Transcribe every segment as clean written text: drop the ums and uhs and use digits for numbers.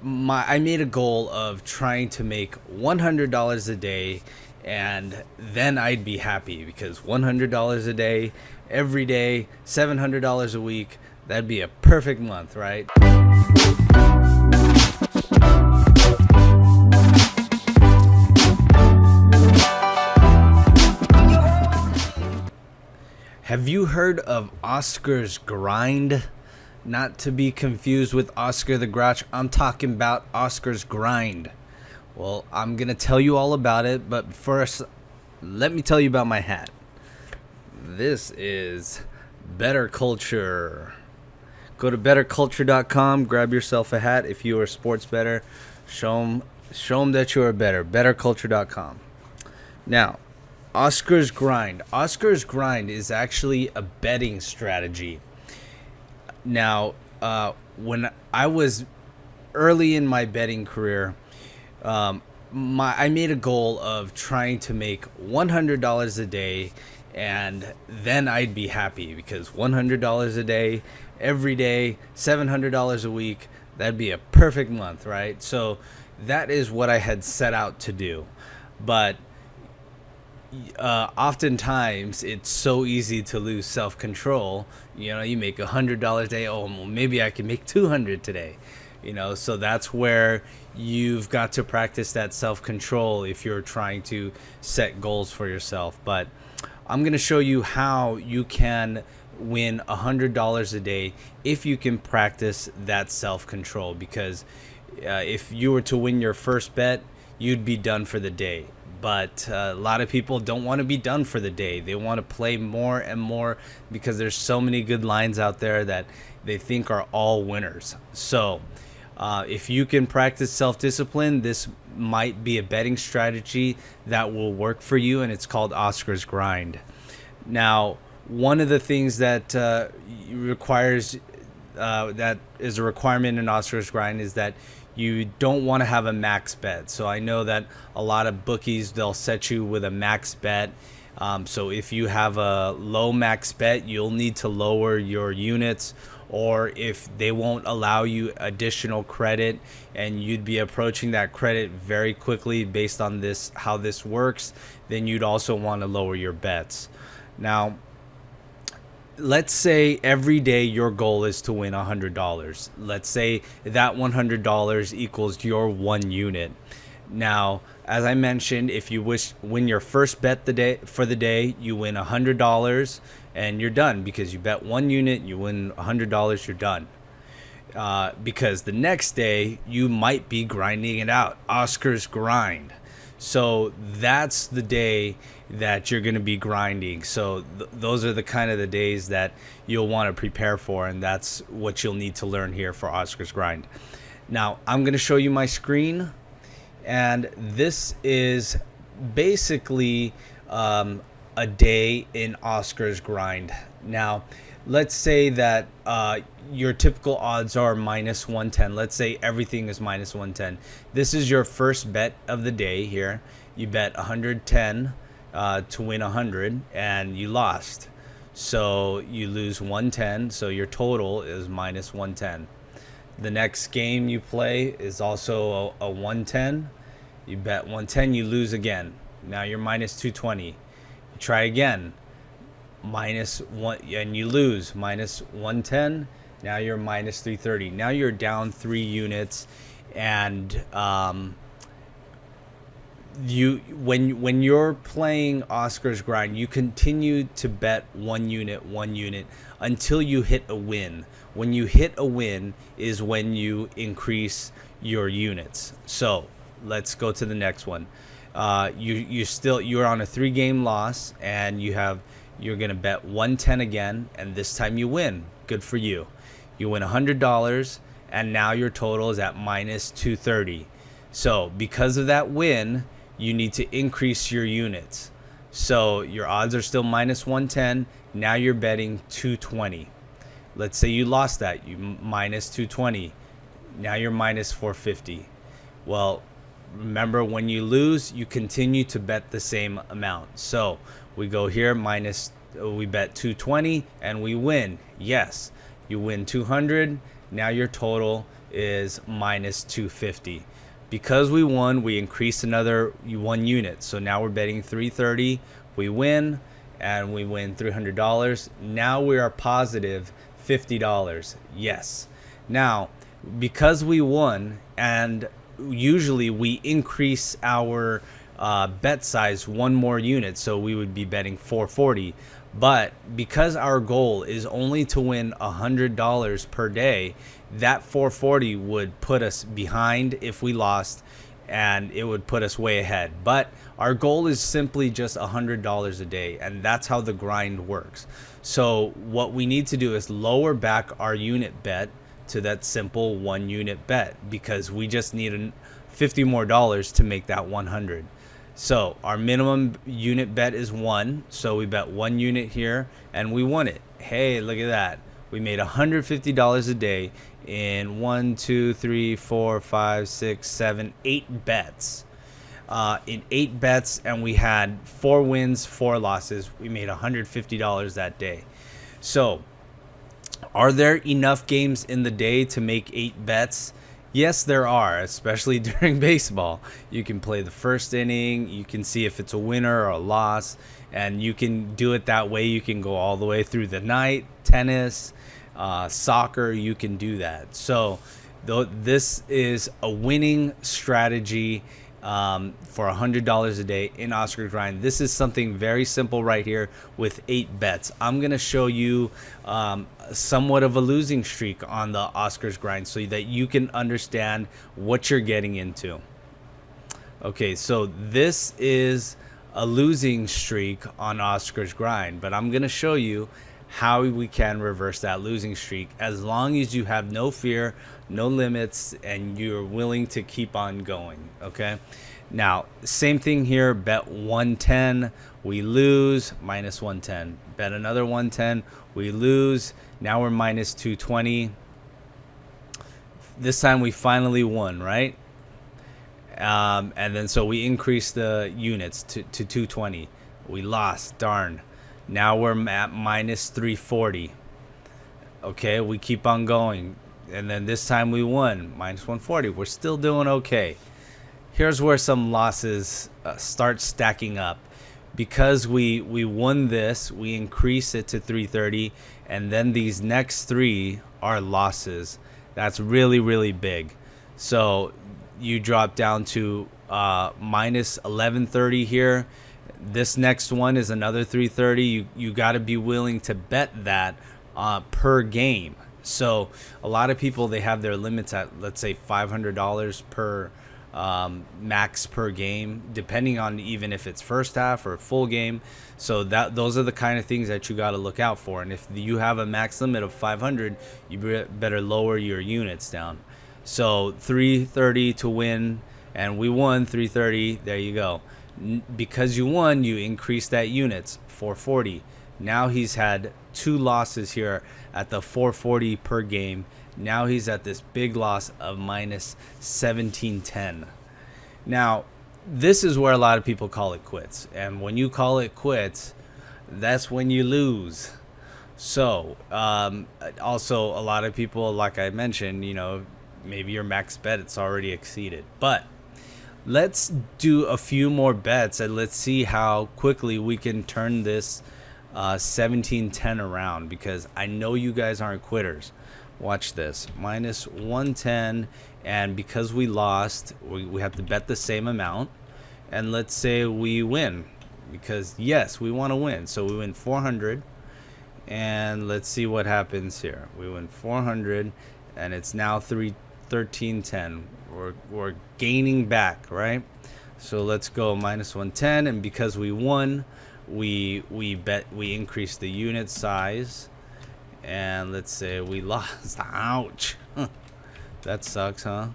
I made a goal of trying to make $100 a day, and then I'd be happy, because $100 a day every day, $700 a week, that'd be a perfect month, right? Have you heard of Oscar's Grind? Not to be confused with Oscar the Grouch. I'm talking about Oscar's Grind. Well, I'm going to tell you all about it, but first, let me tell you about my hat. This is Better Culture. Go to betterculture.com, grab yourself a hat if you are a sports bettor. Show them that you are better. Betterculture.com. Now, Oscar's Grind. Oscar's Grind is actually a betting strategy. Now, when I was early in my betting career, I made a goal of trying to make $100 a day, and then I'd be happy, because $100 a day, every day, $700 a week, that'd be a perfect month, right? So that is what I had set out to do. But oftentimes it's so easy to lose self-control. You make $100 a day. Oh, well, maybe I can make 200 today. So that's where you've got to practice that self-control if you're trying to set goals for yourself. But I'm going to show you how you can win $100 a day if you can practice that self-control. Because if you were to win your first bet, you'd be done for the day. But a lot of people don't want to be done for the day. They want to play more and more, because there's so many good lines out there that they think are all winners. So if you can practice self-discipline, this might be a betting strategy that will work for you, and it's called Oscar's Grind. Now, one of the things that that is a requirement in Oscar's Grind is that you don't want to have a max bet. So I know that a lot of bookies, they'll set you with a max bet. So if you have a low max bet, you'll need to lower your units, or if they won't allow you additional credit and you'd be approaching that credit very quickly based on how this works, then you'd also want to lower your bets. Now, let's say every day your goal is to win $100. Let's say that $100 equals your 1 unit. Now, as I mentioned, if you win your first bet for the day, you win $100 and you're done, because you bet 1 unit, you win $100, you're done. Because the next day you might be grinding it out. Oscar's Grind. So that's the day that you're going to be grinding. So those are the kind of the days that you'll want to prepare for, and that's what you'll need to learn here for Oscar's Grind. Now, I'm going to show you my screen, and this is basically a day in Oscar's Grind. Now, let's say that your typical odds are minus 110. Let's say everything is minus 110. This is your first bet of the day here. You bet 110 to win 100, and you lost. So you lose 110, so your total is minus 110. The next game you play is also a 110. You bet 110, you lose again. Now you're minus 220. You try again. Minus 1, and you lose. Minus 110. Now you're minus 330. Now you're down 3 units, and when you're playing Oscar's Grind, you continue to bet 1 unit until you hit a win. When you hit a win is when you increase your units. So let's go to the next one. You're on a 3-game loss, and you're gonna bet 110 again, and this time you win. Good for you. You win $100, and now your total is at minus 230. So because of that win, you need to increase your units. So your odds are still minus 110. Now you're betting 220. Let's say you lost that. You minus 220. Now you're minus 450. Well, remember, when you lose, you continue to bet the same amount. So we go here, we bet 220, and we win. Yes, you win 200. Now your total is minus 250. Because we won, we increased another 1 unit. So now we're betting 330. We win, and we win $300. Now we are positive $50. Yes. Now, because we won, and usually we increase our bet size 1 more unit, so we would be betting 440. But because our goal is only to win $100 per day, that 440 would put us behind if we lost, and it would put us way ahead. But our goal is simply just $100 a day, and that's how the grind works. So what we need to do is lower back our unit bet to that simple 1 unit bet, because we just need $50 more to make that 100. So our minimum unit bet is 1. So we bet 1 unit here and we won it. Hey, look at that. We made $150 a day in 1, 2, 3, 4, 5, 6, 7, 8 bets. In 8 bets, and we had 4 wins, 4 losses. We made $150 that day. So are there enough games in the day to make 8 bets? Yes, there are, especially during baseball. You can play the first inning, you can see if it's a winner or a loss, and you can do it that way. You can go all the way through the night. Tennis, soccer, you can do that. So this is a winning strategy for $100 a day in Oscar Grind. This is something very simple right here with 8 bets. I'm going to show you somewhat of a losing streak on the Oscars Grind so that you can understand what you're getting into. Okay, so this is a losing streak on Oscars Grind, but I'm going to show you how we can reverse that losing streak as long as you have no fear, no limits, and you're willing to keep on going. Okay, now same thing here. Bet 110, we lose, minus 110. Bet another 110, we lose. Now we're minus 220. This time we finally won, right? And then so we increased the units to 220. We lost, darn. Now we're at minus 340. Okay, we keep on going. And then this time we won, minus 140. We're still doing okay. Here's where some losses start stacking up. Because we won this, we increase it to 330. And then these next 3 are losses. That's really, really big. So you drop down to minus 1130 here. This next one is another 330. You got to be willing to bet that per game. So a lot of people, they have their limits at, let's say, $500 per max per game, depending on even if it's first half or full game. So those are the kind of things that you got to look out for. And if you have a max limit of 500, you better lower your units down. So 330 to win, and we won 330. There you go. Because you won, you increase that units 440. Now he's had 2 losses here at the 440 per game. Now he's at this big loss of minus 1710. Now this is where a lot of people call it quits, and when you call it quits, that's when you lose. So also a lot of people, like I mentioned, maybe your max bet, it's already exceeded. But let's do a few more bets and let's see how quickly we can turn this 1710 around, because I know you guys aren't quitters. Watch this. Minus 110, and because we lost, we have to bet the same amount. And let's say we win, because yes, we want to win. So we win 400, and let's see what happens here. We win 400, and it's now 1310. We're gaining back, right? So let's go minus 110, and because we won, we increased the unit size. And let's say we lost. Ouch. That sucks, huh?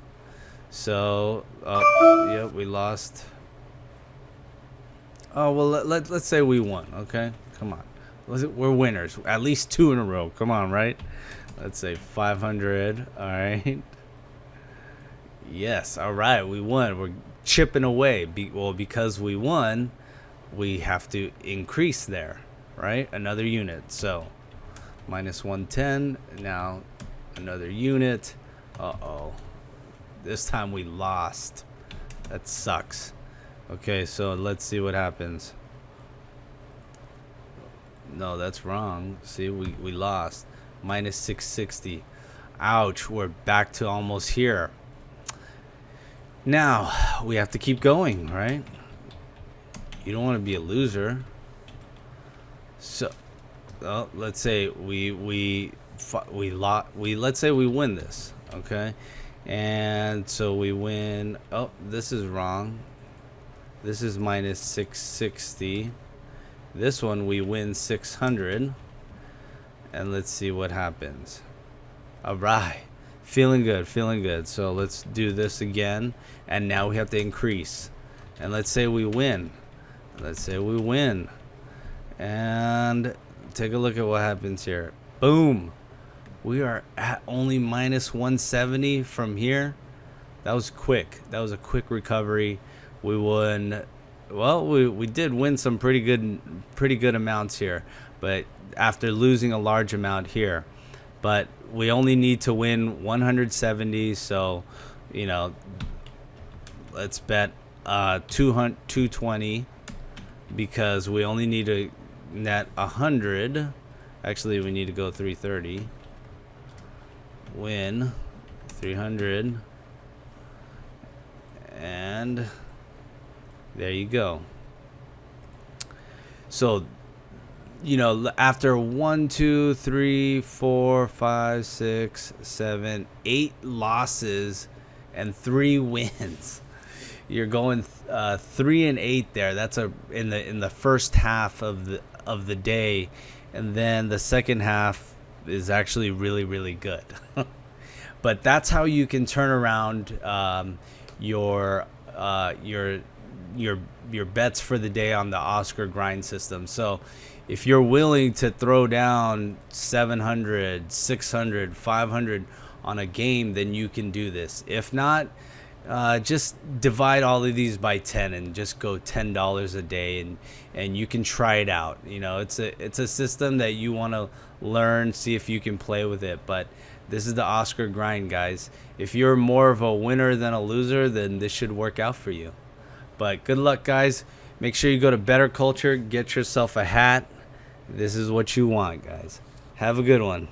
So yep, we lost. Oh well, let's say we won. Okay, come on, we're winners, at least 2 in a row. Come on, right? Let's say 500. All right. Yes, all right, we won. We're chipping away. Because we won, we have to increase there, right? Another unit. So minus 110. Now another unit. Uh-oh. This time we lost. That sucks. Okay, so let's see what happens. No, that's wrong. See, we lost. Minus 660. Ouch, we're back to almost here. Now, we have to keep going, right? You don't want to be a loser. So, well, let's say let's say we win this, okay? And so we win. Oh, this is wrong. This is minus 660. This one we win 600. And let's see what happens. All right. Feeling good, feeling good. So let's do this again. And now we have to increase. And let's say we win. Let's say we win. And take a look at what happens here. Boom. We are at only minus 170 from here. That was quick. That was a quick recovery. We won. Well, we did win some pretty good amounts here, but after losing a large amount here. But we only need to win 170, so you know, let's bet 220 because we only need to net 100. Actually, we need to go 330. Win 300, and there you go. So, you know, after 1, 2, 3, 4, 5, 6, 7, 8 losses and 3 wins, you're going 3 and 8 there. That's in the first half of the day, and then the second half is actually really good. But that's how you can turn around your bets for the day on the Oscar grind system. So if you're willing to throw down 700, 600, 500 on a game, then you can do this. If not, just divide all of these by 10 and just go $10 a day, and you can try it out. You know, it's a system that you want to learn, see if you can play with it. But this is the Oscar grind, guys. If you're more of a winner than a loser, then this should work out for you. But good luck, guys. Make sure you go to Better Culture, get yourself a hat. This is what you want, guys. Have a good one.